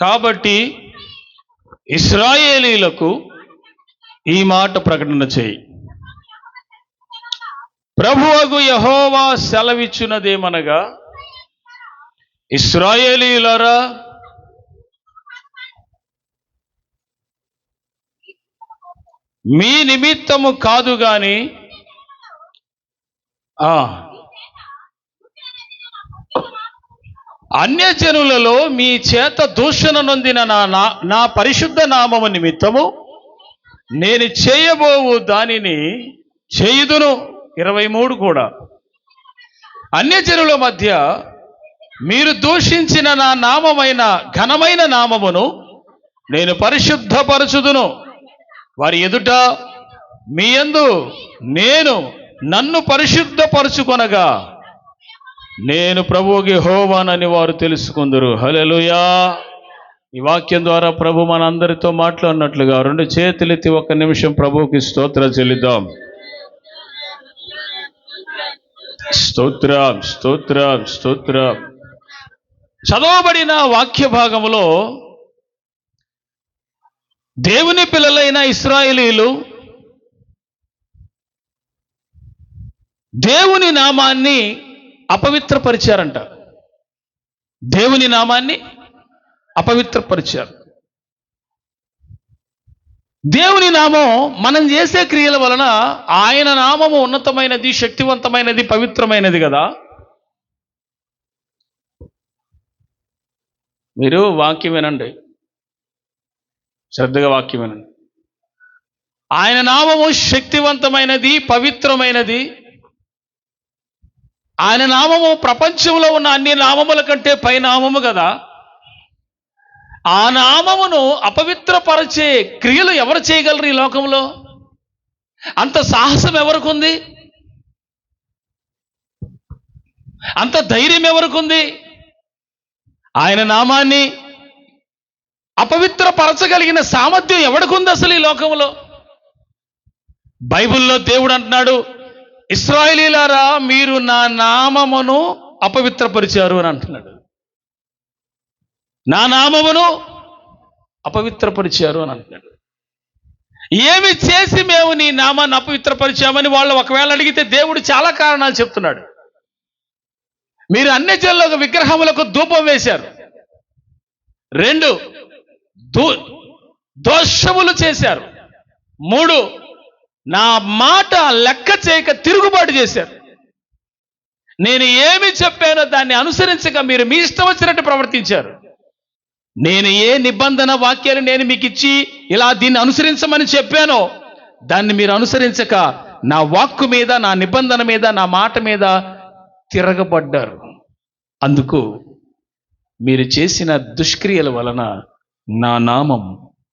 కాబట్టి ఇశ్రాయేలీలకు ఈ మాట ప్రకటన చేయి. ప్రభువగు యెహోవా సెలవిచ్చున్నదేమనగా, ఇశ్రాయేలీయులారా, మీ నిమిత్తము కాదు గాని అన్యజనులలో మీ చేత దూషణ నొందిన నా పరిశుద్ధ నామము నిమిత్తము నేను చేయబోవు దానిని చేయుదును. 23 కూడా, అన్యజనుల మధ్య మీరు దూషించిన నా నామమైన ఘనమైన నామమును నేను పరిశుద్ధపరచుదును. వారి ఎదుట మీ యందు నేను నన్ను పరిశుద్ధపరచుకొనగా నేను ప్రభువుకి యెహోవానని వారు తెలుసుకుందురు. హల్లెలూయా. ఈ వాక్యం ద్వారా ప్రభు మనందరితో మాట్లాడినట్లుగా 2 చేతులెత్తి 1 నిమిషం ప్రభువుకి స్తోత్రాలు చెల్లిద్దాం. స్తోత్రం, స్తోత్రం, స్తోత్రం. చదవబడిన వాక్య భాగములో దేవుని పిల్లలైన ఇశ్రాయేలీయులు దేవుని నామాన్ని అపవిత్రపరిచారంట. దేవుని నామాన్ని అపవిత్రపరిచారు. దేవుని నామం మనం చేసే క్రియల వలన ఆయన నామము ఉన్నతమైనది, శక్తివంతమైనది, పవిత్రమైనది కదా. మీరు వాక్యం వినండి, శ్రద్ధగా వాక్యం వినండి. ఆయన నామము శక్తివంతమైనది, పవిత్రమైనది. ఆయన నామము ప్రపంచంలో ఉన్న అన్ని నామముల కంటే పై నామము కదా. ఆ నామమును అపవిత్రపరిచే క్రియలు ఎవరు చేయగలరు ఈ లోకంలో? అంత సాహసం ఎవరికుంది? అంత ధైర్యం ఎవరికుంది? ఆయన నామాన్ని అపవిత్రపరచగలిగిన సామర్థ్యం ఎవడికుంది అసలు ఈ లోకంలో? బైబిల్లో దేవుడు అంటున్నాడు, ఇశ్రాయేలీయులారా, మీరు నా నామమును అపవిత్రపరిచారు అని అంటున్నాడు. నా నామమును అపవిత్రపరిచారు అని అంటున్నాడు. ఏమి చేసి మేము నీ నామాన్ని అపవిత్రపరిచామని వాళ్ళు ఒకవేళ అడిగితే దేవుడు చాలా కారణాలు చెప్తున్నాడు. మీరు అన్యజనులకు విగ్రహములకు ధూపం వేశారు. 2 దోషములు చేశారు. 3 నా మాట లెక్క చేయక తిరుగుబాటు చేశారు. నేను ఏమి చెప్పానో దాన్ని అనుసరించక మీరు మీ ఇష్టం వచ్చినట్టు ప్రవర్తించారు. నేను ఏ నిబంధన వాక్యాలు నేను మీకు ఇచ్చి ఇలా దీన్ని అనుసరించమని చెప్పానో దాన్ని మీరు అనుసరించక నా వాక్కు మీద, నా నిబంధన మీద, నా మాట మీద తిరగబడ్డారు. అందుకు మీరు చేసిన దుష్క్రియల వలన నా నామం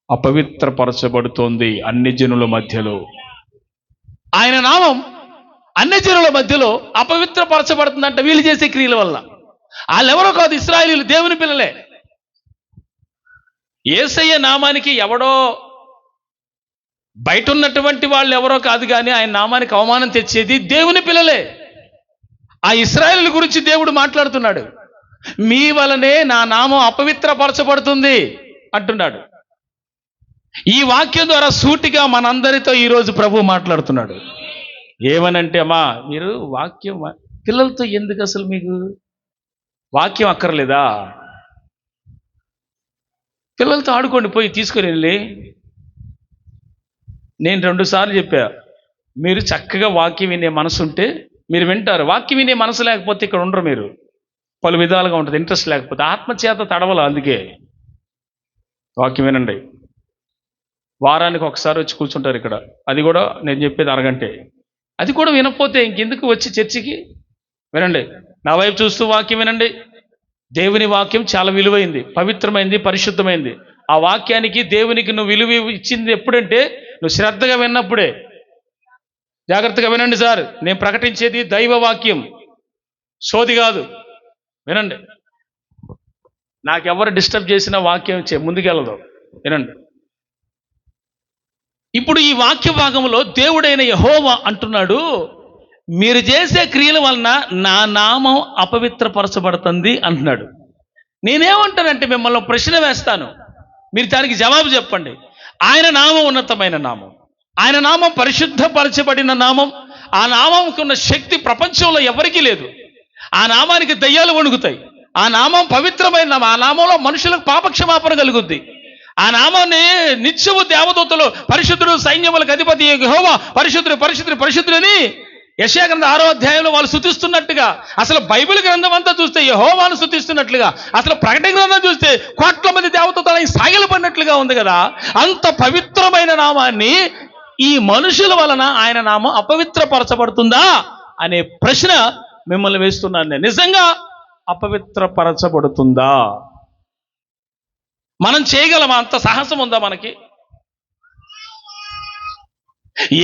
అపవిత్రపరచబడుతోంది అన్ని జనుల మధ్యలో. ఆయన నామం అన్ని జనుల మధ్యలో అపవిత్రపరచబడుతుందంట వీళ్ళు చేసే క్రియల వల్ల. వాళ్ళెవరో కాదు, ఇశ్రాయేలీయులు, దేవుని పిల్లలే. యేసయ్య నామానికి ఎవడో బయట ఉన్నటువంటి వాళ్ళు ఎవరో కాదు, కానీ ఆయన నామానికి అవమానం తెచ్చేది దేవుని పిల్లలే. ఆ ఇశ్రాయేలీయుల గురించి దేవుడు మాట్లాడుతున్నాడు. మీ వలనే నా నామం అపవిత్రపరచబడుతుంది అంటున్నాడు. ఈ వాక్యం ద్వారా సూటిగా మనందరితో ఈరోజు ప్రభు మాట్లాడుతున్నాడు. ఏమనంటే, అమ్మా మీరు వాక్యం పిల్లలతో ఎందుకు అసలు మీకు వాక్యం అక్కర్లేదా? పిల్లలతో ఆడుకోండి, పోయి తీసుకుని వెళ్ళి. నేను 2 సార్లు చెప్పా, మీరు చక్కగా వాక్యం వినే మనసు ఉంటే మీరు వింటారు. వాక్యం వినే మనసు లేకపోతే ఇక్కడ ఉండరు. మీరు పలు విధాలుగా ఉంటుంది. ఇంట్రెస్ట్ లేకపోతే ఆత్మచేత తడవల. అందుకే వాక్యం వినండి. వారానికి ఒకసారి వచ్చి కూర్చుంటారు ఇక్కడ. అది కూడా నేను చెప్పేది అరగంటే. అది కూడా వినకపోతే ఇంకెందుకు వచ్చి చర్చికి? వినండి, నా వైపు చూస్తూ వాక్యం వినండి. దేవుని వాక్యం చాలా విలువైంది, పవిత్రమైంది, పరిశుద్ధమైంది. ఆ వాక్యానికి, దేవునికి నువ్వు విలువ ఇచ్చింది ఎప్పుడంటే నువ్వు శ్రద్ధగా విన్నప్పుడే. జాగ్రత్తగా వినండి సార్, నేను ప్రకటించేది దైవ వాక్యం, సోది కాదు. వినండి, నాకెవరు డిస్టర్బ్ చేసిన వాక్యం ముందుకెళ్ళదు. వినండి. ఇప్పుడు ఈ వాక్య భాగంలో దేవుడైన యెహోవా అంటున్నాడు, మీరు చేసే క్రియల వలన నా నామం అపవిత్రపరచబడుతుంది అంటున్నాడు. నేనేమంటానంటే మిమ్మల్ని ప్రశ్న వేస్తాను, మీరు దానికి జవాబు చెప్పండి. ఆయన నామం ఉన్నతమైన నామం, ఆయన నామం పరిశుద్ధపరచబడిన నామం. ఆ నామంకు ఉన్న శక్తి ప్రపంచంలో ఎవరికీ లేదు. ఆ నామానికి దయ్యాలు వణుకుతాయి. ఆ నామం పవిత్రమైన నామం. ఆ నామంలో మనుషులకు పాపక్షమాపణ కలుగుద్ది. ఆ నామాన్ని నిత్యము దేవదూతలు పరిశుద్ధుడు, సైన్యములకు అధిపతి యెహోవా పరిశుద్ధుడు పరిశుద్ధుడు పరిశుద్ధులని యెషయా గ్రంథం 6వ అధ్యాయంలో వాళ్ళు స్తుతిస్తున్నట్టుగా, అసలు బైబిల్ గ్రంథం అంతా చూస్తే యెహోవాను స్తుతిస్తున్నట్లుగా, అసలు ప్రకటన గ్రంథం చూస్తే కోట్ల మంది దేవదూతలు సాగిలు పడినట్లుగా ఉంది కదా. అంత పవిత్రమైన నామాన్ని ఈ మనుషుల వలన ఆయన నామం అపవిత్రపరచబడుతుందా అనే ప్రశ్న మిమ్మల్ని వేస్తున్నాను నేను. నిజంగా అపవిత్రపరచబడుతుందా? మనం చేయగలమా? అంత సాహసం ఉందా మనకి?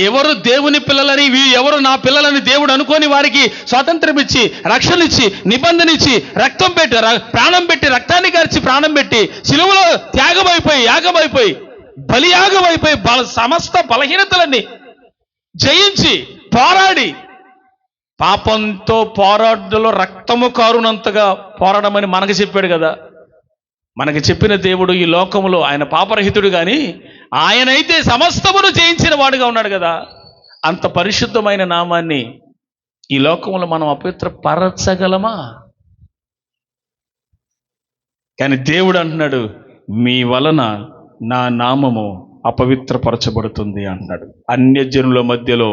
ఎవరు దేవుని పిల్లలని, ఎవరు నా పిల్లలని దేవుడు అనుకోని వారికి స్వాతంత్రం ఇచ్చి, రక్షణ ఇచ్చి, నిబంధన ఇచ్చి, రక్తం పెట్టి, ప్రాణం పెట్టి, రక్తాన్ని కార్చి ప్రాణం పెట్టి, సిలువలో త్యాగమైపోయి, యాగమైపోయి, బలియాగమైపోయి, సమస్త బలహీనతలన్నీ జయించి పోరాడి, పాపంతో పోరాటంలో రక్తము కారునంతగా పోరాడమని మనకు చెప్పాడు కదా. మనకి చెప్పిన దేవుడు ఈ లోకములో ఆయన పాపరహితుడు, కానీ ఆయనైతే సమస్తమును జయించిన వాడుగా ఉన్నాడు కదా. అంత పరిశుద్ధమైన నామాన్ని ఈ లోకంలో మనం అపవిత్రపరచగలమా? కానీ దేవుడు అంటున్నాడు, మీ వలన నా నామము అపవిత్రపరచబడుతుంది అంటున్నాడు, అన్యజనుల మధ్యలో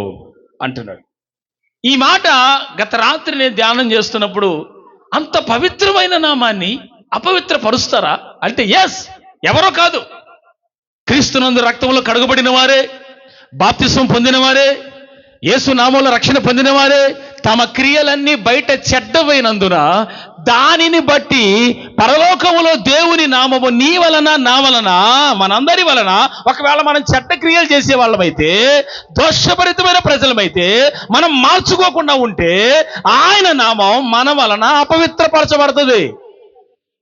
అంటున్నాడు. ఈ మాట గత రాత్రి నేను ధ్యానం చేస్తున్నప్పుడు, అంత పవిత్రమైన నామాన్ని అపవిత్రపరుస్తారా అంటే ఎస్, ఎవరో కాదు, క్రీస్తునందు రక్తంలో కడుగబడిన వారే, బాప్తిసం పొందిన వారే, యేసు నామంలో రక్షణ పొందిన వారే, తమ క్రియలన్నీ బయట చెడ్డవైనందున దానిని బట్టి పరలోకములో దేవుని నామము నీ వలన, నా వలన, మనందరి వలన, ఒకవేళ మనం చెడ్డ క్రియలు చేసే వాళ్ళమైతే, దోషభరితమైన ప్రజలమైతే, మనం మార్చుకోకుండా ఉంటే ఆయన నామం మన వలన అపవిత్రపరచబడుతుంది.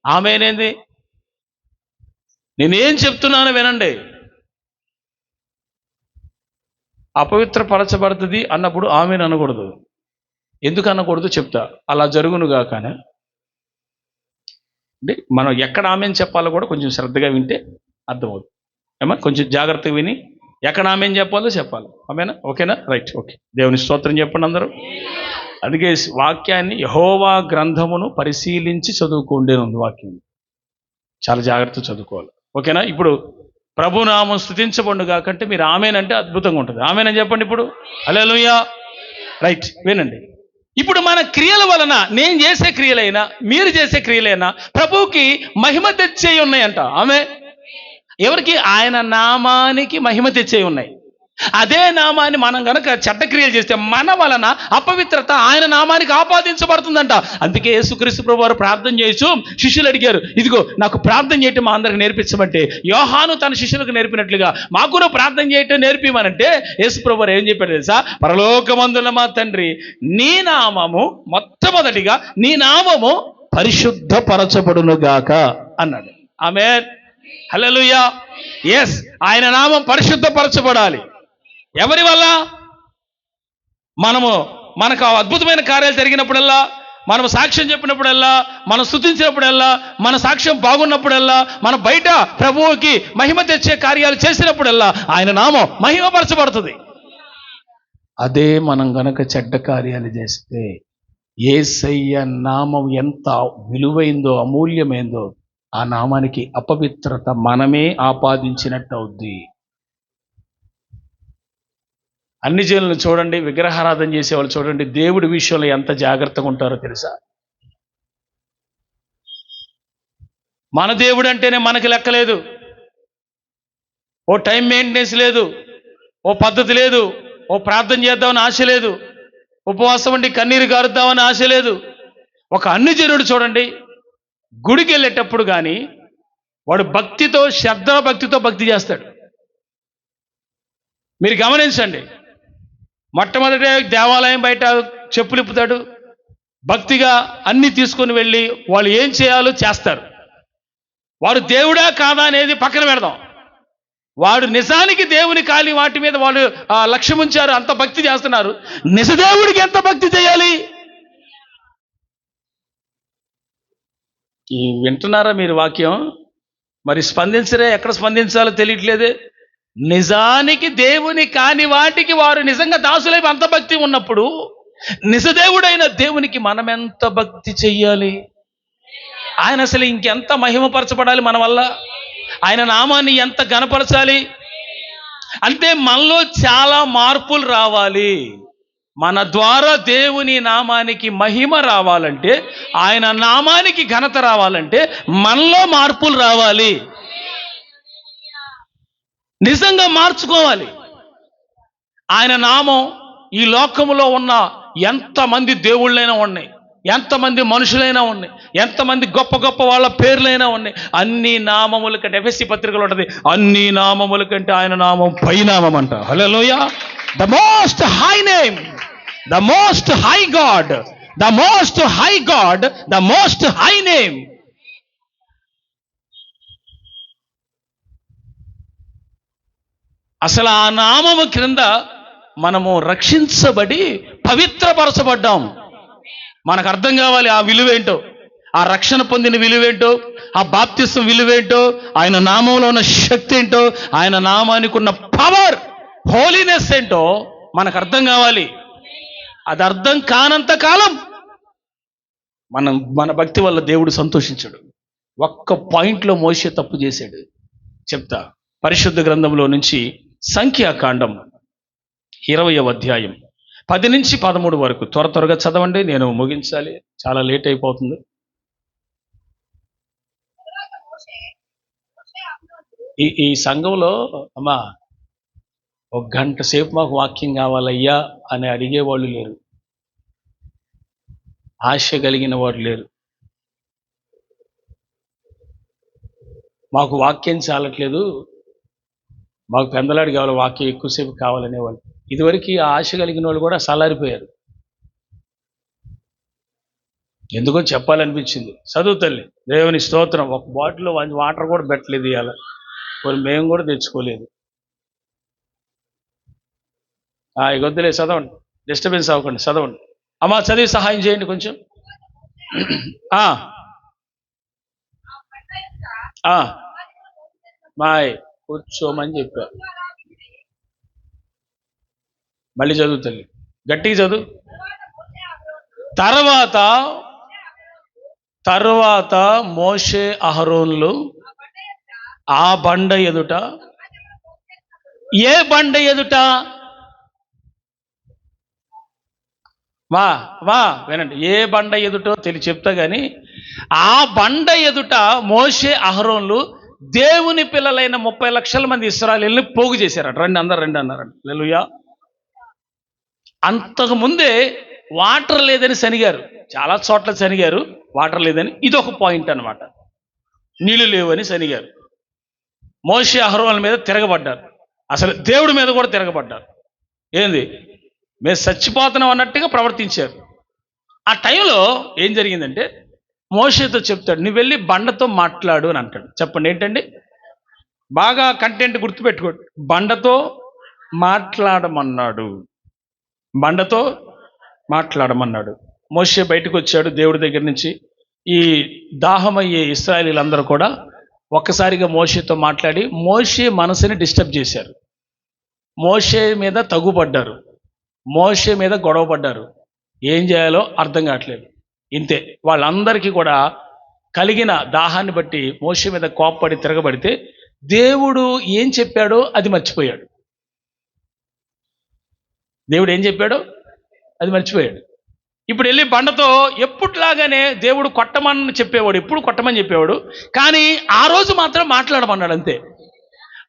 ఆమేనేంది? నేనేం చెప్తున్నాను వినండి. అపవిత్రపరచబడుతుంది అన్నప్పుడు ఆమెను అనకూడదు. ఎందుకు అనకూడదు చెప్తా. అలా జరుగునుగా. కానీ అంటే మనం ఎక్కడ ఆమెను చెప్పాలో కూడా కొంచెం శ్రద్ధగా వింటే అర్థమవుతుంది. ఏమన్నా కొంచెం జాగ్రత్తగా విని ఎక్కడ ఆమెను చెప్పాలో చెప్పాలి. ఆమెనా? ఓకేనా? Right, okay. దేవుని స్తోత్రం చెప్పండి అందరూ. అందుకే వాక్యాన్ని, యెహోవా గ్రంథమును పరిశీలించి చదువుకోండి ఉంది వాక్యం. చాలా జాగ్రత్త చదువుకోవాలి. ఓకేనా? ఇప్పుడు ప్రభునామం స్తుతించబడుగా కంటే మీరు ఆమెనంటే అద్భుతంగా ఉంటుంది. ఆమెనని చెప్పండి ఇప్పుడు. హల్లెలూయా. రైట్, వినండి. ఇప్పుడు మన క్రియల వలన, నేను చేసే క్రియలైనా మీరు చేసే క్రియలైనా ప్రభువుకి మహిమ తెచ్చే ఉన్నాయంట. ఆమె ఎవరికి? ఆయన నామానికి మహిమ తెచ్చే ఉన్నాయి. అదే నామాన్ని మనం గనక చెడ్డ క్రియలు చేస్తే మన వలన అపవిత్రత ఆయన నామానికి ఆపాదించబడుతుందంట. అందుకే యేసుక్రీస్తు ప్రభువు వారు ప్రార్థన చేయొచ్చు. శిష్యులు అడిగారు, ఇదిగో నాకు ప్రార్థన చేయటం మా అందరికి నేర్పించమంటే, యోహాను తన శిష్యులకు నేర్పినట్లుగా మాకు ప్రార్థన చేయటం నేర్పిమనంటే యేసు ప్రభువు వారు ఏం చెప్పారు తెలుసా? పరలోకమందున్న మా తండ్రి, నీ నామము, మొట్టమొదటిగా నీ నామము పరిశుద్ధపరచబడునుగాక అన్నాడు. ఆమేన్, హల్లెలూయా. ఎస్, ఆయన నామం పరిశుద్ధపరచబడాలి. ఎవరి వల్ల? మనకు అద్భుతమైన కార్యాలు జరిగినప్పుడల్లా, మనం సాక్ష్యం చెప్పినప్పుడల్లా, మనం స్తుతించినప్పుడల్లా, మన సాక్ష్యం బాగున్నప్పుడల్లా, మన బయట ప్రభువుకి మహిమ తెచ్చే కార్యాలు చేసినప్పుడల్లా ఆయన నామం మహిమపరచబడుతుంది. అదే మనం గనక చెడ్డ కార్యాలు చేస్తే, యేసయ్య నామం ఎంత విలువైందో, అమూల్యమైందో, ఆ నామానికి అపవిత్రత మనమే ఆపాదించినట్టు అవుద్ది. అన్ని జనులను చూడండి, విగ్రహారాధన చేసేవాళ్ళు చూడండి, దేవుడి విషయంలో ఎంత జాగ్రత్తగా ఉంటారో తెలుసా? మన దేవుడు అంటేనే మనకి లెక్కలేదు, ఓ టైం మెయింటెనెన్స్ లేదు, ఓ పద్ధతి లేదు, ఓ ప్రార్థన చేద్దామని ఆశ లేదు, ఉపవాసం ఉండి కన్నీరు గారుద్దామని ఆశ లేదు. ఒక అన్ని జనుడు చూడండి, గుడికి వెళ్ళేటప్పుడు కానీ వాడు భక్తితో, శ్రద్ధ భక్తితో భక్తి చేస్తాడు. మీరు గమనించండి. మొట్టమొదటి దేవాలయం బయట చెప్పులు ఇప్పుతాడు, భక్తిగా అన్ని తీసుకొని వెళ్ళి వాళ్ళు ఏం చేయాలో చేస్తారు. వాడు దేవుడా కాదా అనేది పక్కన పెడదాం. వాడు నిజానికి దేవుని కాలి వాటి మీద వాళ్ళు లక్ష్యం ఉంచారు, అంత భక్తి చేస్తున్నారు. నిజదేవుడికి ఎంత భక్తి చేయాలి? ఈ వింటున్నారా మీరు వాక్యం? మరి స్పందించరే, ఎక్కడ స్పందించాలో తెలియట్లేదే. నిజానికి దేవుని కాని వాటికి వారు నిజంగా దాసులై అంత భక్తి ఉన్నప్పుడు నిజదేవుడైన దేవునికి మనం ఎంత భక్తి చెయ్యాలి? ఆయన అసలు ఇంకెంత మహిమపరచబడాలి మన వల్ల? ఆయన నామాన్ని ఎంత ఘనపరచాలి? అంటే మనలో చాలా మార్పులు రావాలి. మన ద్వారా దేవుని నామానికి మహిమ రావాలంటే, ఆయన నామానికి ఘనత రావాలంటే మనలో మార్పులు రావాలి. నిజంగా మార్చుకోవాలి. ఆయన నామం ఈ లోకములో ఉన్న ఎంతమంది దేవుళ్ళైనా ఉన్నాయి, ఎంతమంది మనుషులైనా ఉన్నాయి, ఎంతమంది గొప్ప గొప్ప వాళ్ళ పేర్లైనా ఉన్నాయి, అన్ని నామముల కంటే, ఎఫెసీ పత్రికలో ఉంటుంది, అన్ని నామముల కంటే ఆయన నామం పైనామం అంట. Hallelujah. The most high name, the most high God, the most high God, the most high name. అసలు ఆ నామము క్రింద మనము రక్షించబడి పవిత్రపరచబడ్డాం. మనకు అర్థం కావాలి ఆ విలువేంటో, ఆ రక్షణ పొందిన విలువేంటో, ఆ బాప్తిసం విలువేంటో, ఆయన నామంలో ఉన్న శక్తి ఏంటో, ఆయన నామానికి ఉన్న పవర్, హోలీనెస్ ఏంటో మనకు అర్థం కావాలి. అది అర్థం కానంత కాలం మన భక్తి వల్ల దేవుడు సంతోషించడు. ఒక్క పాయింట్లో మోషే తప్పు చేశాడు, చెప్తా. పరిశుద్ధ గ్రంథంలో నుంచి సంఖ్యాకాండం 20వ అధ్యాయం 10 నుంచి 13 వరకు త్వరగా చదవండి, నేను ముగించాలి, చాలా లేట్ అయిపోతుంది. ఈ సంఘంలో అమ్మా ఒక గంట సేపు మాకు వాక్యం కావాలయ్యా అని అడిగేవాళ్ళు లేరు, ఆశ కలిగిన వాడు లేరు. మాకు వాక్యం చాలట్లేదు, మాకు పెందలాడి కావాలి, వాక్యం ఎక్కువసేపు కావాలనేవాళ్ళు. ఇదివరకు ఆ ఆశ కలిగిన వాళ్ళు కూడా సలారిపోయారు. ఎందుకో చెప్పాలనిపించింది. చదువు తల్లి, దేవుని స్తోత్రం. ఒక బాటిల్లో వాటర్ కూడా పెట్టలేదు ఇవాళ, మరి మేము కూడా తెచ్చుకోలేదు. ఇగొద్దులే, చదవండి, డిస్టర్బెన్స్ అవ్వకండి, చదవండి. అమ్మా చదివి సహాయం చేయండి కొంచెం. మాయ్ కూర్చోమని చెప్పా. మళ్ళీ చదువు తల్లి, గట్టిగా చదువు. తర్వాత మోషే అహరోన్లు ఆ బండ ఎదుట, ఏ బండ ఎదుట? వినండి, ఏ బండ ఎదుటో చెప్తా గాని, ఆ బండ ఎదుట మోషే అహరోన్లు దేవుని పిల్లలైన 30 లక్షల మంది ఇశ్రాయేలుని పోగు చేశారట. రండి అన్నారంట. హల్లెలూయా. అంతకుముందే వాటర్ లేదని శనిగారు, చాలా చోట్ల శనిగారు, వాటర్ లేదని. ఇది ఒక పాయింట్ అన్నమాట. నీళ్లు లేవని శనిగారు. మోషే అహరోన్ల మీద తిరగబడ్డారు, అసలు దేవుడి మీద కూడా తిరగబడ్డారు. ఏంది, మేము చచ్చిపోతున్నాం అన్నట్టుగా ప్రవర్తించారు. ఆ టైంలో ఏం జరిగిందంటే, మోషేతో చెప్తాడు, నువ్వు వెళ్ళి బండతో మాట్లాడు అని అంటాడు. చెప్పండి ఏంటండి? బాగా కంటెంట్ గుర్తుపెట్టుకోండి. బండతో మాట్లాడమన్నాడు, బండతో మాట్లాడమన్నాడు. మోషే బయటకు వచ్చాడు దేవుడి దగ్గర నుంచి. ఈ దాహమయ్యే ఇశ్రాయేలీలందరూ కూడా ఒక్కసారిగా మోషేతో మాట్లాడి మోషే మనసుని డిస్టర్బ్ చేశారు, మోషే మీద తగుపడ్డారు, మోషే మీద గొడవ పడ్డారు. ఏం చేయాలో అర్థం కావట్లేదు. ఇంతే, వాళ్ళందరికీ కూడా కలిగిన దాహాన్ని బట్టి మోషే మీద కోప్పడి తిరగబడితే దేవుడు ఏం చెప్పాడో అది మర్చిపోయాడు. దేవుడు ఏం చెప్పాడో అది మర్చిపోయాడు. ఇప్పుడు వెళ్ళి బండతో ఎప్పుట్లాగానే దేవుడు కొట్టమని చెప్పేవాడు, ఎప్పుడు కొట్టమని చెప్పేవాడు, కానీ ఆ రోజు మాత్రం మాట్లాడమన్నాడు అంతే.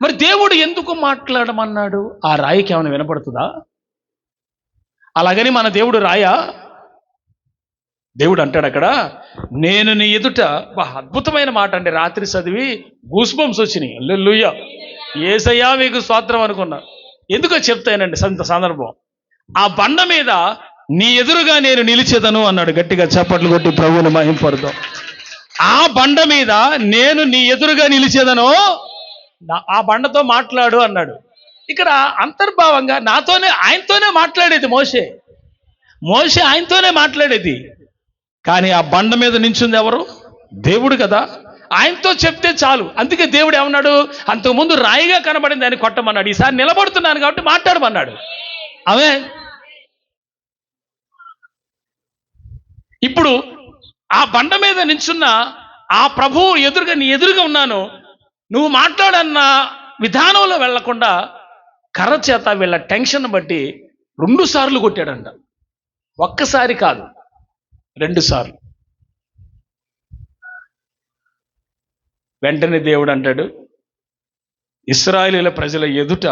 మరి దేవుడు ఎందుకు మాట్లాడమన్నాడు? ఆ రాయికి ఏమైనా వినపడుతుందా? అలాగని మన దేవుడు రాయా? దేవుడు అంటాడు అక్కడ, నేను నీ ఎదుట, అద్భుతమైన మాట అండి, రాత్రి చదివి గూస్బంప్స్ వచ్చినాయి. హల్లెలూయా, యేసయ్యా మీకు స్తోత్రం అనుకున్నా. ఎందుకో చెప్తానండి సందర్భం. ఆ బండ మీద నీ ఎదురుగా నేను నిలిచేదను అన్నాడు. గట్టిగా చప్పట్లు కొట్టి ప్రభువుని మహింపరుదాం. ఆ బండ మీద నేను నీ ఎదురుగా నిలిచేదను, ఆ బండతో మాట్లాడు అన్నాడు. ఇక్కడ అంతర్భావంగా ఆయనతోనే మాట్లాడేది మోషే ఆయనతోనే మాట్లాడేది. కానీ ఆ బండ మీద నించుంది ఎవరు? దేవుడు కదా, ఆయనతో చెప్తే చాలు. అందుకే దేవుడు ఏమన్నాడు, అంతకుముందు రాయిగా కనబడింది దాన్ని కొట్టమన్నాడు, ఈసారి నిలబడుతున్నాను కాబట్టి మాట్లాడమన్నాడు. అవే ఇప్పుడు ఆ బండ మీద నించున్న ఆ ప్రభువు ఎదురుగా, నీ ఎదురుగా ఉన్నాను, నువ్వు మాట్లాడన్న విధానంలో వెళ్లకుండా కర్ర చేత వీళ్ళ టెన్షన్ బట్టి 2 సార్లు కొట్టాడంట. ఒక్కసారి కాదు, 2 సార్లు. వెంటనే దేవుడు అంటాడు, ఇశ్రాయేలీయుల ప్రజల ఎదుట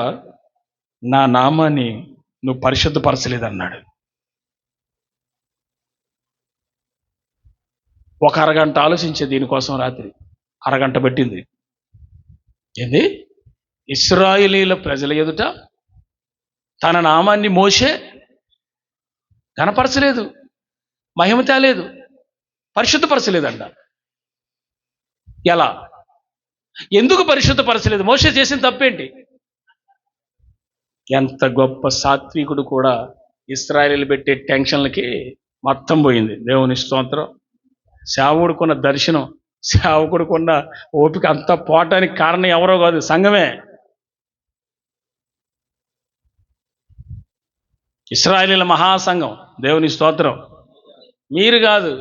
నా నామాన్ని నువ్వు పరిశుద్ధపరచలేదన్నాడు. ఒక అరగంట ఆలోచించే దీనికోసం రాత్రి అరగంట పెట్టింది. ఏంది? ఇశ్రాయేలీయుల ప్రజల ఎదుట తన నామాన్ని మోషే కనపరచలేదు, మహిమ తేలేదు, పరిశుద్ధపరచలేదంట. ఎలా? ఎందుకు పరిశుద్ధపరచలేదు? మోషే చేసిన తప్పేంటి? ఎంత గొప్ప సాత్వికుడు కూడా ఇశ్రాయేలీయులు పెట్టే టెన్షన్లకి మొత్తం పోయింది. దేవుని స్తోత్రం. సేవకుడుకున్న దర్శనం, సేవకుడుకున్న ఓపిక అంతా పోవటానికి కారణం ఎవరో కాదు, సంఘమే. ఇశ్రాయేలీయుల మహాసంఘం. దేవుని స్తోత్రం. మీరు కాదు,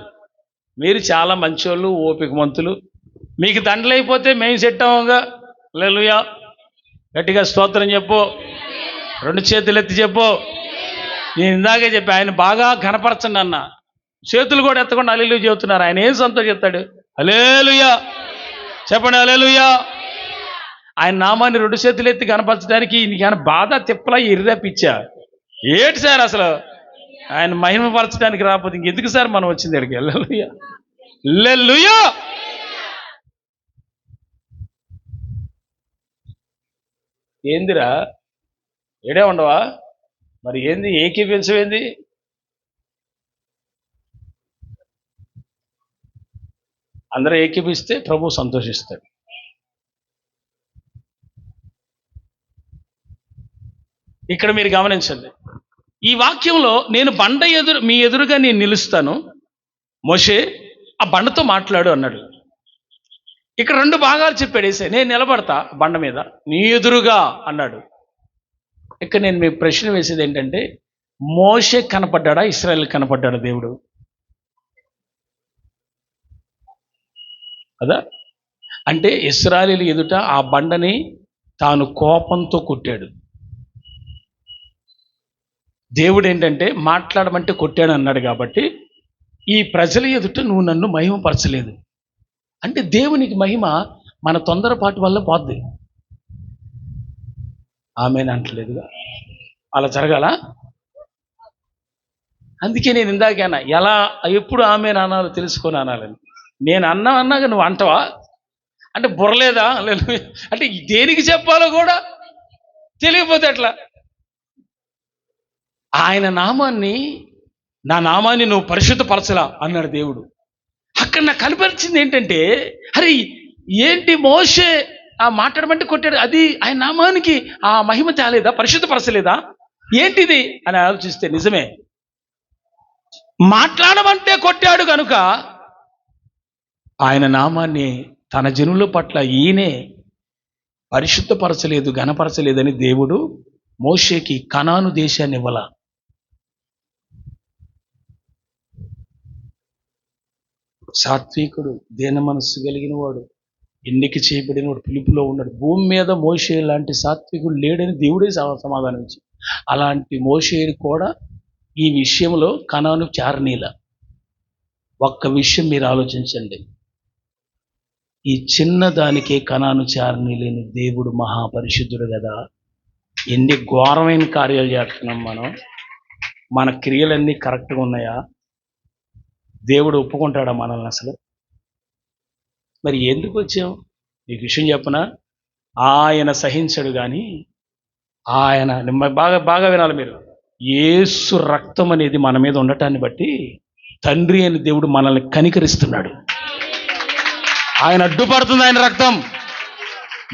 మీరు చాలా మంచోళ్ళు, ఓపికమంతులు. మీకు దండలైపోతే మేము సెట్ అవ్వంగా. హల్లెలూయా. గట్టిగా స్తోత్రం చెప్పు, 2 చేతులు ఎత్తి చెప్పు. నేను ఇందాకే చెప్పి ఆయన బాగా కనపరచండి అన్న, చేతులు కూడా ఎత్తకుండా హల్లెలూయా చెబుతున్నారు. ఆయన ఏం సంతోషం చెప్తాడు? హల్లెలూయా చెప్పండి, హల్లెలూయా. ఆయన నామాన్ని 2 చేతులు ఎత్తి కనపరచడానికి నీకు బాధ, తిప్పలా, ఎర్రా, పిచ్చా ఏటి సార్? అసలు ఆయన మహిమపరచడానికి రాకపోతే ఇంకెందుకు సార్ మనం వచ్చింది ఇక్కడికి? హల్లెలూయా, హల్లెలూయా. ఏందిరా, ఏడే ఉండవా? మరి ఏంది ఏకీపించవేంది? అందరూ ఏకీపిస్తే ప్రభు సంతోషిస్తాడు. ఇక్కడ మీరు గమనించండి, ఈ వాక్యంలో నేను బండ మీ ఎదురుగా నేను నిలుస్తాను, మోషే ఆ బండతో మాట్లాడు అన్నాడు. ఇక్కడ 2 భాగాలు చెప్పాడు యేసయ్య. నేను నిలబడతా బండ మీద, నీ ఎదురుగా అన్నాడు. ఇక్కడ నేను మీకు ప్రశ్న వేసేది ఏంటంటే, మోషే కనపడ్డా, ఇశ్రాయేలు కనపడ్డాడు దేవుడు కదా? అంటే ఇశ్రాయేలు ఎదుట ఆ బండని తాను కోపంతో కొట్టాడు. దేవుడు ఏంటంటే మాట్లాడమంటే కొట్టాడు అన్నాడు కాబట్టి, ఈ ప్రజల ఎదుట నువ్వు నన్ను మహిమపరచలేదు అంటే దేవునికి మహిమ మన తొందరపాటు వల్ల పోద్ది. ఆమెను అంటలేదుగా, అలా జరగాల. అందుకే నేను ఇందాకైనా ఎలా ఎప్పుడు ఆమెను అనాలో తెలుసుకొని అనాలని. నేను అన్నాగా నువ్వు అంటవా అంటే బుర్రలేదా? అంటే దేనికి చెప్పాలో కూడా తెలియకపోతే ఎట్లా? ఆయన నామాన్ని, నా నామాన్ని నువ్వు పరిశుద్ధపరచలా అన్నాడు దేవుడు. అక్కడ నాకు కనిపించింది ఏంటంటే, అరే ఏంటి మోషే ఆ మాట్లాడమంటే కొట్టాడు, అది ఆయన నామానికి ఆ మహిమ తేలేదా, పరిశుద్ధపరచలేదా, ఏంటిది అని ఆలోచిస్తే నిజమే. మాట్లాడమంటే కొట్టాడు కనుక ఆయన నామాన్ని తన జనుల పట్ల ఈయనే పరిశుద్ధపరచలేదు, ఘనపరచలేదని దేవుడు మోషేకి కనాను దేశాన్ని ఇవ్వాల. సాత్వికుడు, దీన మనస్సు కలిగిన వాడు, ఎన్నిక చేయబడిన వాడు, పిలుపులో ఉన్నాడు. భూమి మీద మోషే లాంటి సాత్వికుడు లేడని దేవుడే సమాధానం ఇచ్చి, అలాంటి మోషేని కూడా ఈ విషయంలో కనాను చారనీల. ఒక్క విషయం మీరు ఆలోచించండి, ఈ చిన్న దానికే కనాను చారనీలేని దేవుడు మహాపరిశుద్ధుడు కదా. ఎన్ని ఘోరమైన కార్యాలు చేస్తున్నాం మనం, మన క్రియలన్నీ కరెక్ట్గా ఉన్నాయా? దేవుడు ఒప్పుకుంటాడా మనల్ని అసలు? మరి ఎందుకు వచ్చాం? ఈ విషయం చెప్పనా, ఆయన సహించడు కానీ ఆయన, బాగా బాగా వినాలి మీరు, యేసు రక్తం అనేది మన మీద ఉండటాన్ని బట్టి తండ్రి అని దేవుడు మనల్ని కనికరిస్తున్నాడు. ఆయన అడ్డుపడుతుంది, ఆయన రక్తం,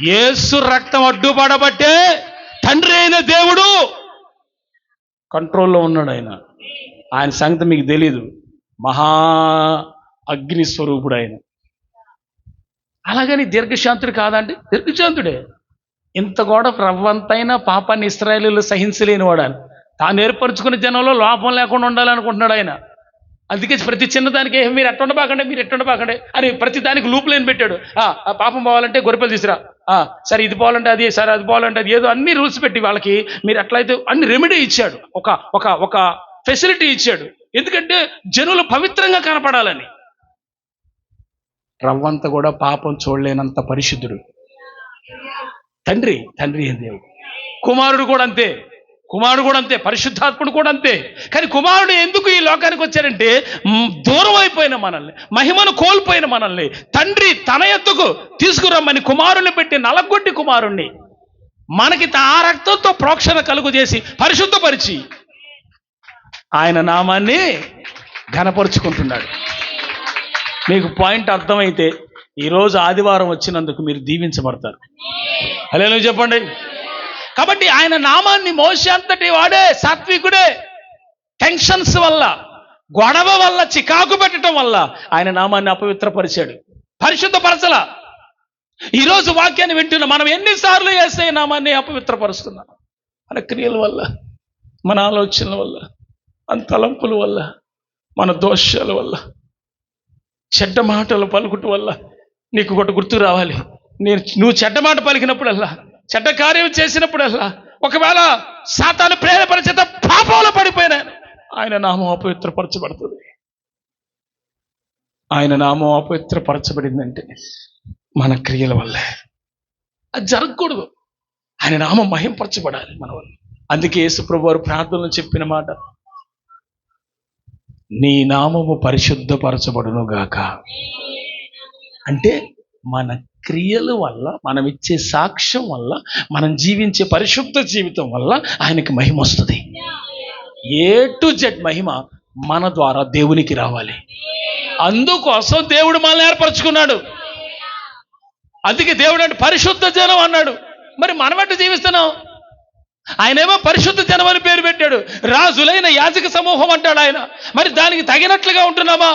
యేసు రక్తం అడ్డుపడబట్టే తండ్రి అయిన దేవుడు కంట్రోల్లో ఉన్నాడు. ఆయన సంగతి మీకు తెలీదు, మహా అగ్ని స్వరూపుడు ఆయన. అలాగని దీర్ఘశాంతుడు కాదండి, దీర్ఘశాంతుడే. ఇంత కూడా రవ్వంతైనా పాపాన్ని ఇశ్రాయేలీయులు సహించలేని వాడు. తాను ఏర్పరచుకున్న జనంలో లోపం లేకుండా ఉండాలనుకుంటున్నాడు ఆయన. అందుకే ప్రతి చిన్నదానికి మీరు ఎట్టుండబాకండి, మీరు ఎట్టుండబాకండి అని ప్రతి దానికి లూపులేని పెట్టాడు. ఆ పాపం పోవాలంటే గొర్రెపిల్ల తీసురా, సరే ఇది పోవాలంటే అది, సరే అది పోవాలంటే అది, ఏదో అన్ని రూల్స్ పెట్టి వాళ్ళకి మీరు ఎట్లయితే అన్ని రెమెడీ ఇచ్చాడు, ఒక ఒక ఒక ఫెసిలిటీ ఇచ్చాడు. ఎందుకంటే జనులు పవిత్రంగా కనపడాలని. రవ్వంత కూడా పాపం చూడలేనంత పరిశుద్ధుడు తండ్రి. తండ్రి ఏం దేవుడు. కుమారుడు కూడా అంతే, పరిశుద్ధాత్ముడు కూడా అంతే. కానీ కుమారుడు ఎందుకు ఈ లోకానికి వచ్చారంటే, దూరం అయిపోయిన మనల్ని, మహిమను కోల్పోయిన మనల్ని తండ్రి తన ఎత్తుకు తీసుకురమ్మని కుమారుని పెట్టి నలగొట్టి కుమారుణ్ణి మనకి ఆ రక్తంతో ప్రోక్షణ కలుగు చేసి పరిశుద్ధపరిచి ఆయన నామాన్ని ఘనపరుచుకుంటున్నాడు. మీకు పాయింట్ అర్థమైతే ఈరోజు ఆదివారం వచ్చినందుకు మీరు దీవించబడతారు. హల్లెలూయా చెప్పండి. కాబట్టి ఆయన నామాన్ని మోషే అంతటి వాడే సాత్వికుడే టెన్షన్స్ వల్ల, గొడవ వల్ల, చికాకు పెట్టడం వల్ల ఆయన నామాన్ని అపవిత్రపరిచాడు, పరిశుద్ధపరచల. ఈరోజు వాక్యాన్ని వింటున్న మనం ఎన్నిసార్లు యేసయ్య నామాన్ని అపవిత్రపరుస్తున్నాం? మన క్రియల వల్ల, మన ఆలోచనల వల్ల, మన తలంపుల వల్ల, మన దోషాల వల్ల, చెడ్డ మాటలు పలుకుట వల్ల. నీకు ఒకటి గుర్తు రావాలి, నువ్వు చెడ్డ మాట పలికినప్పుడల్లా, చెడ్డ కార్యం చేసినప్పుడల్లా, ఒకవేళ సాతాను ప్రేరేపణ పాపంలో పడిపోయినా ఆయన నామం అపవిత్రపరచబడుతుంది. ఆయన నామం అపవిత్రపరచబడిందంటే మన క్రియల వల్లే. అది జరగకూడదు. ఆయన నామం మహింపరచబడాలి మన వల్ల. అందుకే యేసుప్రభువు వారు ప్రార్థనలో చెప్పిన మాట, నీ నామము పరిశుద్ధపరచబడును గాక. అంటే మన క్రియల వల్ల, మనం ఇచ్చే సాక్ష్యం వల్ల, మనం జీవించే పరిశుద్ధ జీవితం వల్ల ఆయనకి మహిమ వస్తుంది. ఏ టు జెడ్ మహిమ మన ద్వారా దేవునికి రావాలి. అందుకోసం దేవుడు మనల్ని ఏర్పరచుకున్నాడు. అందుకే దేవుడు అంటే పరిశుద్ధ జనం అన్నాడు. మరి మనం ఎట్లా జీవిస్తున్నాం? ఆయనేమో పరిశుద్ధ జనం అని పేరు పెట్టాడు. రాజులైన యాజక సమూహం అంటాడు ఆయన. మరి దానికి తగినట్లుగా ఉంటున్నామా?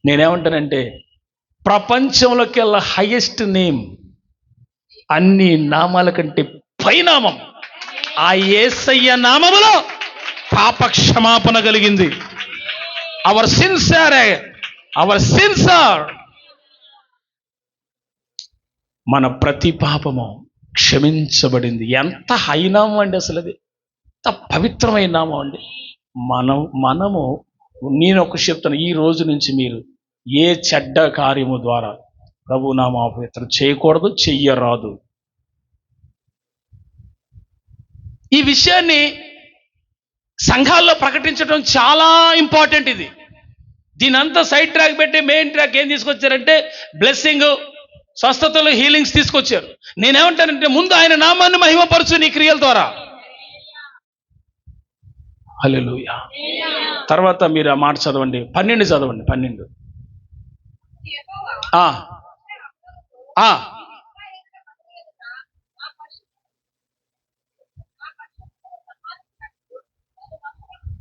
నేనేమంటానంటే, ప్రపంచంలోకెల్లా హైయెస్ట్ నేమ్, అన్ని నామాల కంటే పైనామం ఆ యేసయ్య నామములో పాప క్షమాపణ కలిగింది. అవర్ సిన్స్ ఆర్ మన ప్రతి పాపము క్షమించబడింది. ఎంత హైనామం అండి అసలు, అది ఎంత పవిత్రమైన నామం అండి. మనము నేను ఒక చెప్తాను, ఈ రోజు నుంచి మీరు ఏ చెడ్డ కార్యము ద్వారా ప్రభునామం అపవిత్రం చేయకూడదు, చెయ్యరాదు. ఈ విషయాన్ని సంఘాల్లో ప్రకటించడం చాలా ఇంపార్టెంట్. దీని అంతా సైడ్ ట్రాక్ పెట్టి మెయిన్ ట్రాక్ ఏం తీసుకొచ్చారంటే బ్లెస్సింగ్, స్వస్థతలు, హీలింగ్స్ తీసుకొచ్చారు. నేనేమంటానంటే, ముందు ఆయన నామాన్ని మహిమపరచు నీ క్రియల ద్వారా. హల్లెలూయా. తర్వాత మీరు ఆ మాట చదవండి, 12 చదవండి. 12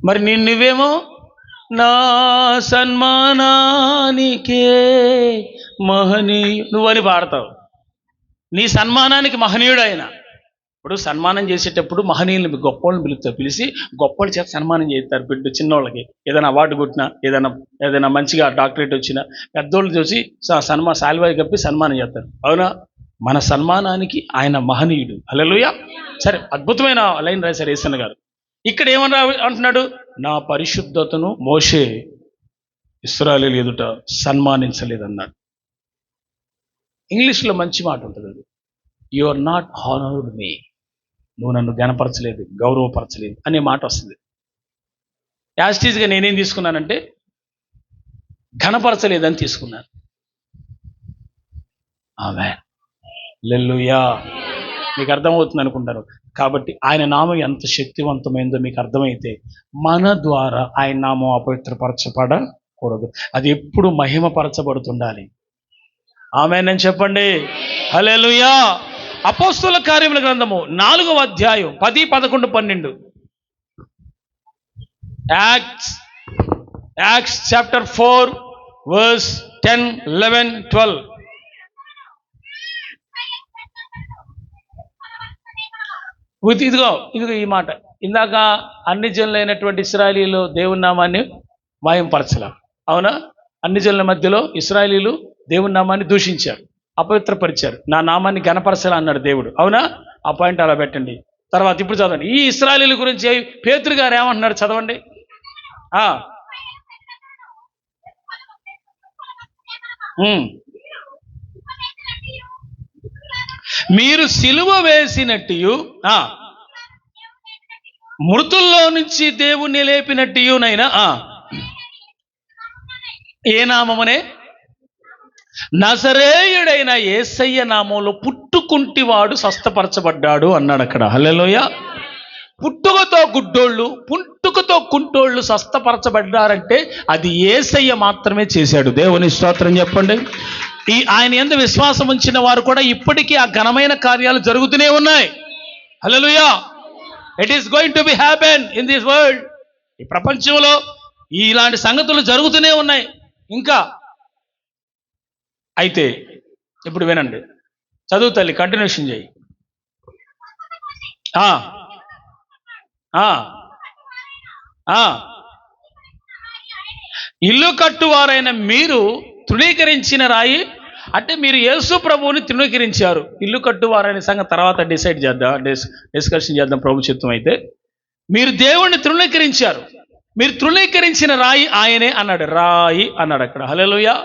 మరి నువ్వేమో నా సన్మానానికే నువ్వని పాడతావు. నీ సన్మానానికి మహనీయుడు ఆయన. ఇప్పుడు సన్మానం చేసేటప్పుడు మహనీయులను, గొప్పవాళ్ళని పిలుస్తారు. పిలిచి గొప్పవాళ్ళ చేత సన్మానం చేస్తారు. బిడ్డ చిన్నోళ్ళకి ఏదైనా అవార్డు కొట్టినా, ఏదైనా మంచిగా డాక్టరేట్ వచ్చినా పెద్దోళ్ళు చూసి శాలువాయి కప్పి సన్మానం చేస్తారు. అవునా? మన సన్మానానికి ఆయన మహనీయుడు. హల్లెలూయా. సరే, అద్భుతమైన లైన్ రాశారు యేసన్న గారు. ఇక్కడ ఏమన్నా అంటున్నాడు? నా పరిశుద్ధతను మోషే ఇశ్రాయేలీయుల ఎదుట సన్మానించలేదన్నాడు. ఇంగ్లీష్లో మంచి మాట ఉంటుంది, అది యు ఆర్ నాట్ హానర్డ్ మీ. నువ్వు నన్ను గణపరచలేదు, గౌరవపరచలేదు అనే మాట వస్తుంది. యాస్టీజ్గా నేనేం తీసుకున్నానంటే, ఘనపరచలేదని తీసుకున్నాను. ఆమేన్. హల్లెలూయా. మీకు అర్థమవుతుంది అనుకుంటారు. కాబట్టి ఆయన నామం ఎంత శక్తివంతమైందో మీకు అర్థమైతే, మన ద్వారా ఆయన నామం అపవిత్రపరచబడకూడదు. అది ఎప్పుడు మహిమపరచబడుతుండాలి. ఆమేన్ అని చెప్పండి. హల్లెలూయా. అపోస్తలుల కార్యముల గ్రంథము 4వ అధ్యాయం 10, 11, 12. Acts acts chapter 4 verse 10, 11, 12. ఇదిగో ఈ మాట. ఇందాక అన్ని జనులైనటువంటి ఇశ్రాయేలీయులు దేవుని నామాన్ని మాయంపరచలా, అవునా? అన్ని జనుల మధ్యలో ఇశ్రాయేలీయులు దేవుని నామాన్ని దూషించారు, అపవిత్రపరిచారు, నా నామాన్ని ఘనపరచలా అన్నాడు దేవుడు, అవునా? ఆ పాయింట్ అలా పెట్టండి. తర్వాత ఇప్పుడు చదవండి, ఈ ఇశ్రాయేలీయుల గురించి పేతురు గారు ఏమంటున్నారు చదవండి. మీరు సిలువ వేసినట్టు మృతుల్లో నుంచి దేవుణ్ణి లేపినట్టునైనా ఏ నామమునే? నజరేయుడైన యేసయ్య నామంలో పుట్టుకుంటివాడు స్వస్థపరచబడ్డాడు అన్నాడు అక్కడ. హల్లెలూయా. పుట్టుకతో గుడ్డోళ్ళు, పుట్టుకతో కుంటోళ్ళు స్వస్థపరచబడ్డారంటే అది యేసయ్య మాత్రమే చేశాడు. దేవుని స్తోత్రం చెప్పండి. ఆయన యందు విశ్వాసం ఉంచిన వారు కూడా ఇప్పటికీ ఆ ఘనమైన కార్యాలు జరుగుతూనే ఉన్నాయి. Hallelujah. It is going to be happen in this world. ఈ ప్రపంచంలో ఇలాంటి సంగతులు జరుగుతూనే ఉన్నాయి ఇంకా. అయితే ఇప్పుడు వినండి, చదువు తల్లి, కంటిన్యూషన్ చేయి. ఇల్లు కట్టువారైన మీరు తృణీకరించిన రాయి అంటే మీరు యేసు ప్రభువుని తృణీకరించారు. ఇల్లు కట్టువారైన సంగతి తర్వాత డిస్కషన్ చేద్దాం ప్రభు చిత్తం. అయితే మీరు దేవుణ్ణి తృణీకరించారు, మీరు తృణీకరించిన రాయి ఆయనే అన్నాడు. రాయి అన్నాడు అక్కడ. హల్లెలూయా.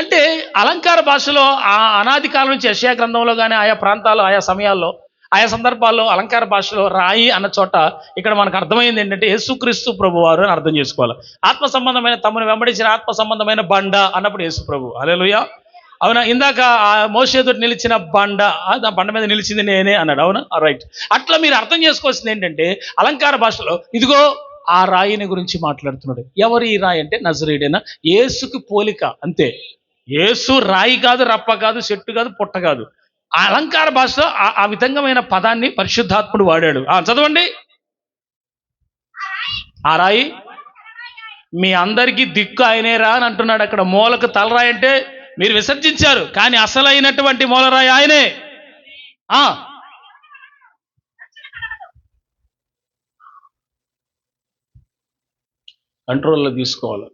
అంటే అలంకార భాషలో ఆ అనాది కాలం నుంచి యెషయా గ్రంథంలో కానీ ఆయా ప్రాంతాల్లో, ఆయా సమయాల్లో, ఆయా సందర్భాల్లో అలంకార భాషలో రాయి అన్న చోట ఇక్కడ మనకు అర్థమైంది ఏంటంటే యేసుక్రీస్తు ప్రభువారు అని అర్థం చేసుకోవాలి. ఆత్మ సంబంధమైన, తమను వెంబడించిన ఆత్మ సంబంధమైన బండ అన్నప్పుడు యేసు ప్రభు. హల్లెలూయా. అవునా? ఇందాక ఆ మోషే ఎదుట నిలిచిన బండ, ఆ బండ మీద నిలిచింది నేనే అన్నాడు, అవునా? రైట్. అట్లా మీరు అర్థం చేసుకోవాల్సింది ఏంటంటే అలంకార భాషలో ఇదిగో ఆ రాయిని గురించి మాట్లాడుతున్నాడు. ఎవరు ఈ రాయి అంటే నజరేయుడైన యేసుకి పోలిక, అంతే. యేసు రాయి కాదు, రప్ప కాదు, చెట్టు కాదు, పుట్ట కాదు. ఆ అలంకార భాషలో ఆ విధంగా పదాన్ని పరిశుద్ధాత్ముడు వాడాడు. చదవండి. ఆ రాయి మీ అందరికీ దిక్కు ఆయనేరా అని అంటున్నాడు అక్కడ. మూలకు తలరాయి అంటే మీరు విసర్జించారు, కానీ అసలైనటువంటి మూలరాయి ఆయనే. కంట్రోల్లో తీసుకోవాలి,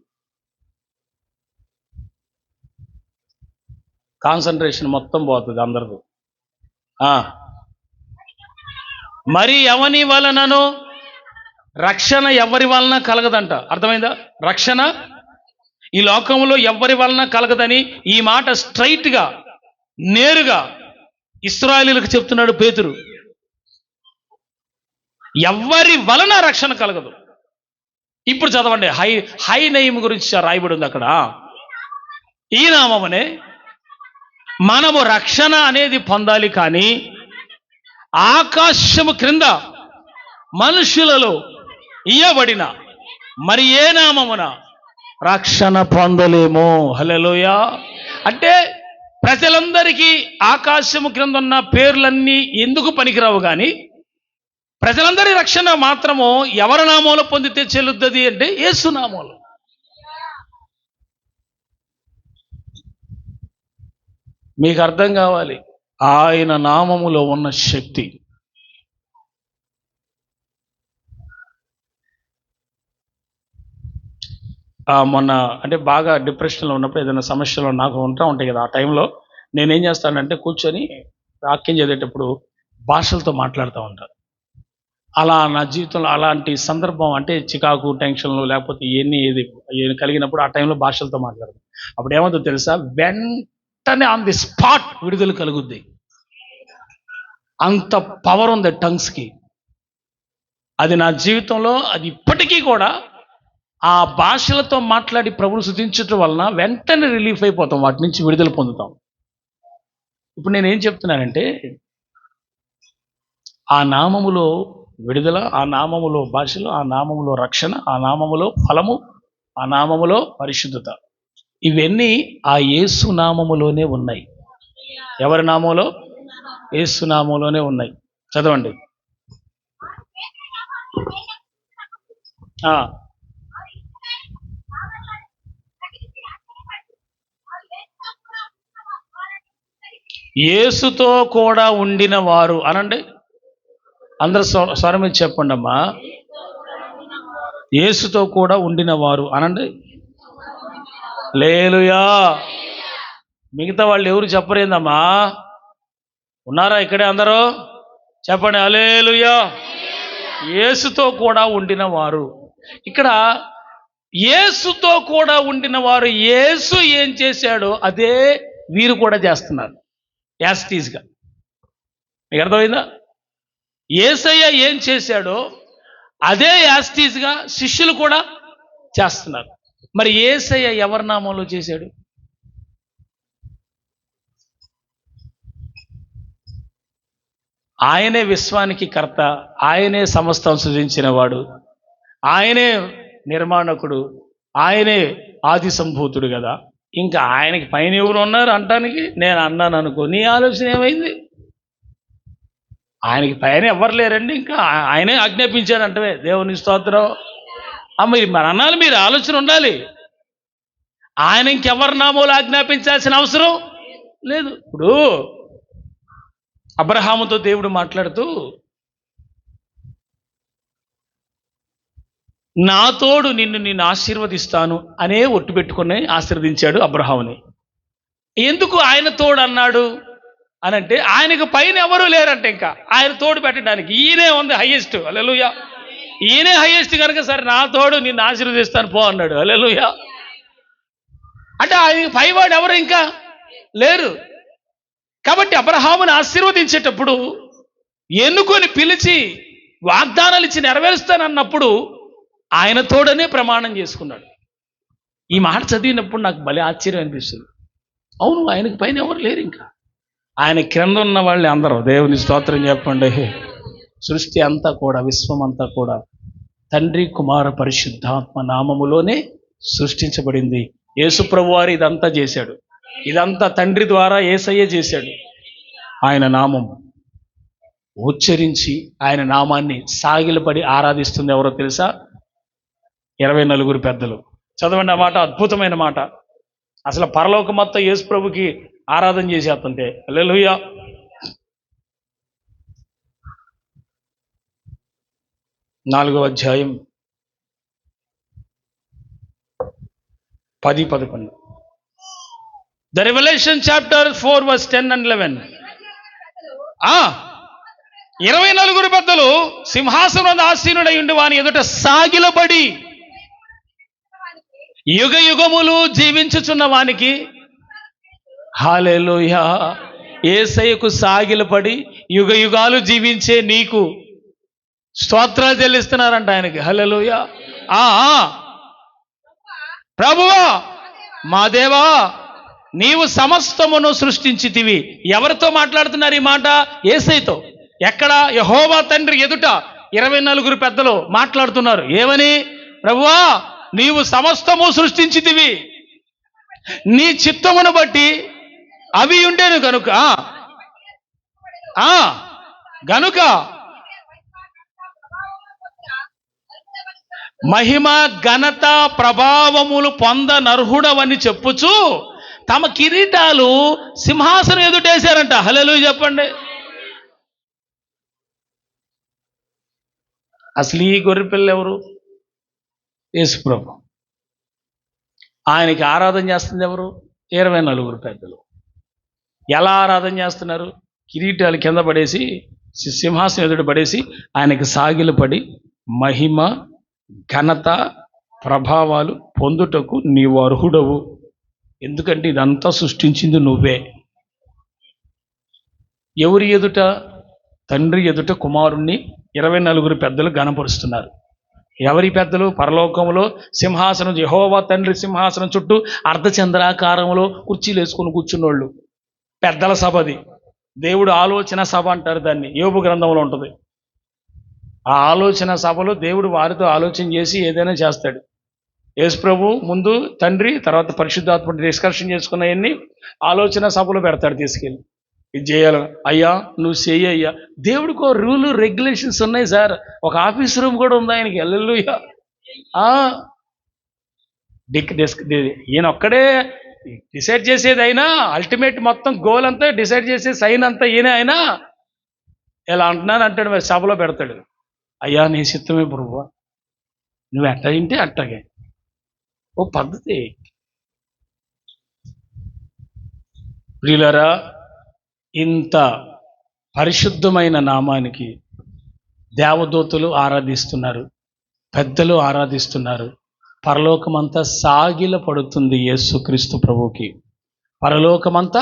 కాన్సన్ట్రేషన్ మొత్తం పోతుంది అందరిది. మరి ఎవని వలనను రక్షణ ఎవరి వలన కలగదంట. అర్థమైందా? రక్షణ ఈ లోకంలో ఎవరి వలన కలగదని ఈ మాట స్ట్రైట్గా, నేరుగా ఇశ్రాయేలీయులకు చెప్తున్నాడు పేతురు. ఎవరి వలన రక్షణ కలగదు. ఇప్పుడు చదవండి, హై నయము గురించి రాయబడి ఉంది అక్కడ. ఈ నామమునే మనము రక్షణ అనేది పొందాలి, కానీ ఆకాశము క్రింద మనుషులలో ఇయ్యబడిన మరి ఏ నామమున రక్షణ పొందలేమో. హల్లెలూయా. అంటే ప్రజలందరికీ ఆకాశము క్రింద ఉన్న పేర్లన్నీ ఎందుకు పనికిరావు, కానీ ప్రజలందరి రక్షణ మాత్రము ఎవరి నామంలో పొందితే చెల్లుద్ది అంటే యేసు నామంలో. మీకు అర్థం కావాలి ఆయన నామములో ఉన్న శక్తి. మొన్న అంటే బాగా డిప్రెషన్లో ఉన్నప్పుడు, ఏదైనా సమస్యలో నాకు ఉంటాయి కదా, ఆ టైంలో నేనేం చేస్తానంటే కూర్చొని వాక్యం చదివేటప్పుడు భాషలతో మాట్లాడుతూ ఉంటాను. అలా నా జీవితంలో అలాంటి సందర్భం అంటే చికాకు, టెన్షన్లు, లేకపోతే ఏది కలిగినప్పుడు ఆ టైంలో భాషలతో మాట్లాడతాను. అప్పుడు ఏమవుతుందో తెలుసా? వెంటనే ఆన్ ది స్పాట్ విడుదల కలుగుద్ది. అంత పవర్ ఉంది టంగ్స్కి. అది నా జీవితంలో, అది ఇప్పటికీ కూడా ఆ భాషలతో మాట్లాడి ప్రభువును స్తుతించడం వలన వెంటనే రిలీఫ్ అయిపోతాం, వాటి నుంచి విడుదల పొందుతాం. ఇప్పుడు నేనేం చెప్తున్నానంటే ఆ నామములో విడుదల, ఆ నామములో భాషలు, ఆ నామములో రక్షణ, ఆ నామములో ఫలము, ఆ నామములో పరిశుద్ధత, ఇవన్నీ ఆ యేసు నామములోనే ఉన్నాయి. ఎవరి నామంలో? యేసు నామంలోనే ఉన్నాయి. చదవండి. యేసుతో కూడా ఉండిన వారు అనండి. అందరు స్వరం మీద చెప్పండి అమ్మా. యేసుతో కూడా ఉండిన వారు అనండి. హల్లెలూయా. మిగతా వాళ్ళు ఎవరు చెప్పరేందమ్మా? ఉన్నారా ఇక్కడే అందరూ? చెప్పండి హల్లెలూయా. యేసుతో కూడా ఉండిన వారు. ఇక్కడ యేసుతో కూడా ఉండిన వారు, యేసు ఏం చేశాడో అదే వీరు కూడా చేస్తున్నారు యాస్టీస్గా. మీకు అర్థమైందా? యేసయ్య ఏం చేశాడో అదే యాస్టీస్గా శిష్యులు కూడా చేస్తున్నారు. మరి యేసయ్య ఎవరి నామంలో చేశాడు? ఆయనే విశ్వానికి కర్త, ఆయనే సమస్తం సృజించిన వాడు, ఆయనే నిర్మాణకుడు, ఆయనే ఆది సంభూతుడు కదా. ఇంకా ఆయనకి పైన ఎవరు ఉన్నారు అంటానికి? నేను అన్నాను అనుకో, నీ ఆలోచన ఏమైంది? ఆయనకి పైన ఎవరు లేరండి, ఇంకా ఆయనే ఆజ్ఞాపించాడంటవే. దేవుని స్తోత్రం. మీరు మరి అన్నాను, మీరు ఆలోచన ఉండాలి. ఆయన ఇంకెవరి నామూలు ఆజ్ఞాపించాల్సిన అవసరం లేదు. ఇప్పుడు అబ్రహాముతో దేవుడు మాట్లాడుతూ, నా తోడు నిన్ను ఆశీర్వదిస్తాను అనే ఒట్టు పెట్టుకుని ఆశీర్వదించాడు అబ్రహాముని. ఎందుకు ఆయన తోడు అన్నాడు అనంటే, ఆయనకు పైన ఎవరూ లేరంటే ఇంకా ఆయన తోడు పెట్టడానికి. ఈయనే ఉంది హైయెస్ట్. హల్లెలూయా. ఈయనే హైయెస్ట్ కనుక సరే నా తోడు నిన్ను ఆశీర్వదిస్తాను పో అన్నాడు. హల్లెలూయా. అంటే ఆయనకి పైవాడు ఎవరు ఇంకా లేరు. కాబట్టి అబ్రహాముని ఆశీర్వదించేటప్పుడు ఎన్నుకొని పిలిచి వాగ్దానాలు ఇచ్చి నెరవేరుస్తానన్నప్పుడు ఆయన తోడనే ప్రమాణం చేసుకున్నాడు. ఈ మాట చదివినప్పుడు నాకు భలే ఆశ్చర్యం అనిపిస్తుంది. అవును, ఆయనకి పైన ఎవరు లేరు, ఇంకా ఆయన క్రింద ఉన్న వాళ్ళే అందరూ. దేవుని స్తోత్రం చెప్పండి. సృష్టి అంతా కూడా, విశ్వం అంతా కూడా తండ్రి కుమార పరిశుద్ధాత్మ నామములోనే సృష్టించబడింది. యేసు ప్రభు వారు ఇదంతా చేశాడు. ఇదంతా తండ్రి ద్వారా యేసయ్య చేశాడు. ఆయన నామం ఉచ్చరించి ఆయన నామాన్ని సాగిలపడి ఆరాధిస్తుంది ఎవరో తెలుసా? 24 పెద్దలు. చదవండి ఆ మాట, అద్భుతమైన మాట. అసలు పరలోకం మొత్తం యేసు ప్రభుకి ఆరాధన చేసేస్తుంటే. హల్లెలూయా. నాలుగవ అధ్యాయం 10-11. The Revelation chapter 4 verse 10 and 11. 24 పెద్దలు సింహాసనం ఆసీనుడై ఉండి వాని ఎదుట సాగిలపడి యుగ యుగములు జీవించుచున్న వానికి, హల్లెలూయా, యేసయ్యకు సాగిలపడి యుగ యుగాలు జీవించే నీకు స్తోత్రాలు చెల్లిస్తున్నారంట ఆయనకి. హల్లెలూయా. ప్రభువా మా దేవా, నీవు సమస్తమును సృష్టించితివి. ఎవరితో మాట్లాడుతున్నారు ఈ మాట? యేసయ్యతో. ఎక్కడ? యెహోవా తండ్రి ఎదుట 24 పెద్దలు మాట్లాడుతున్నారు. ఏమని? ప్రభువా నీవు సమస్తము సృష్టించితివి, నీ చిత్తమును బట్టి అవి ఉండేను గనుక మహిమ ఘనత ప్రభావములు పొందనర్హుడవని చెప్పుచు తమ కిరీటాలు సింహాసనం ఎదుటేశారంట. హల్లెలూయా చెప్పండి. అసలు ఈ గొర్రెపిల్ల ఎవరు? యేసు ప్రభు. ఆయనకి ఆరాధన చేస్తుంది ఎవరు? 24 పెద్దలు. ఎలా ఆరాధన చేస్తున్నారు? కిరీటాలు కింద పడేసి, సింహాసనం ఎదుట పడేసి ఆయనకి సాగిలపడి మహిమ ఘనత ప్రభావాలు పొందుటకు నీవు అర్హుడవు, ఎందుకంటే ఇదంతా సృష్టించింది నువ్వే. ఎవరి ఎదుట? తండ్రి ఎదుట కుమారుణ్ణి 24 పెద్దలు గణపరుస్తున్నారు. ఎవరి పెద్దలు? పరలోకంలో సింహాసనం, యెహోవా తండ్రి సింహాసనం చుట్టూ అర్ధచంద్రాకారంలో కుర్చీలు వేసుకుని కూర్చున్నోళ్ళు పెద్దల సభది. దేవుడు ఆలోచన సభ అంటారు దాన్ని, యోబు గ్రంథంలో ఉంటుంది. ఆ ఆలోచన సభలో దేవుడు వారితో ఆలోచన చేసి ఏదైనా చేస్తాడు. యేసు ప్రభు ముందు తండ్రి, తర్వాత పరిశుద్ధాత్మ డిస్కషన్ చేసుకున్నవన్నీ ఆలోచన సభలో పెడతాడు తీసుకెళ్ళి. ఇది చేయాలి అయ్యా, నువ్వు చెయ్యి అయ్యా. దేవుడికి రూలు రెగ్యులేషన్స్ ఉన్నాయి సార్. ఒక ఆఫీస్ రూమ్ కూడా ఉంది ఆయనకి. హల్లెలూయా. ఈయన ఒక్కడే డిసైడ్ చేసేది అయినా, అల్టిమేట్ మొత్తం గోల్ అంతా డిసైడ్ చేసే సైన్ అంతా ఈయన అయినా ఇలా అంటున్నాను అంటాడు, మరి సభలో పెడతాడు. అయ్యా నీ చిత్తమే ప్రభువా, నువ్వు ఎట్ట వింటే అట్టగే. ఓ పద్ధతి. ప్రియులారా, ఇంత పరిశుద్ధమైన నామానికి దేవదూతలు ఆరాధిస్తున్నారు, పెద్దలు ఆరాధిస్తున్నారు. పరలోకమంతా సాగిల పడుతుంది యేసుక్రీస్తు ప్రభువుకి. పరలోకమంతా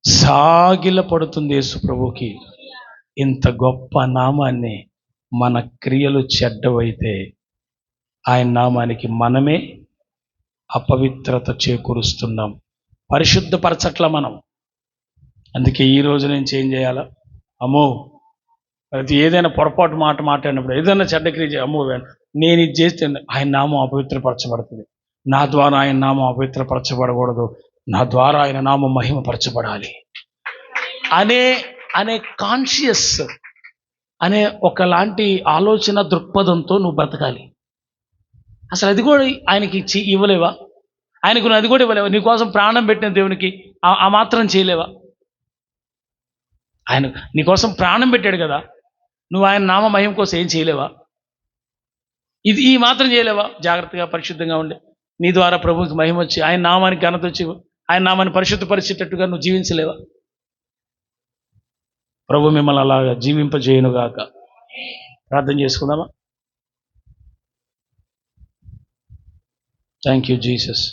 సాగిల పడుతుంది యేసు ప్రభువుకి. ఇంత గొప్ప నామాన్ని మన క్రియలు చెడ్డవైతే ఆయన నామానికి మనమే అపవిత్రత చేకూరుస్తున్నాం, పరిశుద్ధపరచట్ల మనం. అందుకే ఈ రోజు నుంచి ఏం చేయాలా? అమ్మో, అది ఏదైనా పొరపాటు మాట మాట్లాడినప్పుడు, ఏదైనా చెడ్డ క్రియ, అమ్మో నేను ఇది చేస్తే ఆయన నామం అపవిత్రపరచబడుతుంది, నా ద్వారా ఆయన నామం అపవిత్రపరచబడకూడదు, నా ద్వారా ఆయన నామం మహిమపరచబడాలి అనే అనే కాన్షియస్ అనే ఒకలాంటి ఆలోచన దృక్పథంతో నువ్వు బ్రతకాలి. అసలు అది కూడా ఆయనకి ఇవ్వలేవా? ఆయనకు నువ్వు అది కూడా ఇవ్వలేవా? నీకోసం ప్రాణం పెట్టిన దేవునికి ఆ మాత్రం చేయలేవా? ఆయన నీకోసం ప్రాణం పెట్టాడు కదా, నువ్వు ఆయన నామ మహిమ కోసం ఏం చేయలేవా? ఈ మాత్రం చేయలేవా? జాగ్రత్తగా పరిశుద్ధంగా ఉండి నీ ద్వారా ప్రభువుకి మహిమ వచ్చి, ఆయన నామానికి ఘనత వచ్చి, ఆయన నామాన్ని పరిశుద్ధపరిచేటట్టుగా నువ్వు జీవించలేవా? ప్రభు మిమ్మల్ని అలాగా జీవింపజేయునుగాక. ప్రార్థన చేసుకుందామా? Thank you Jesus.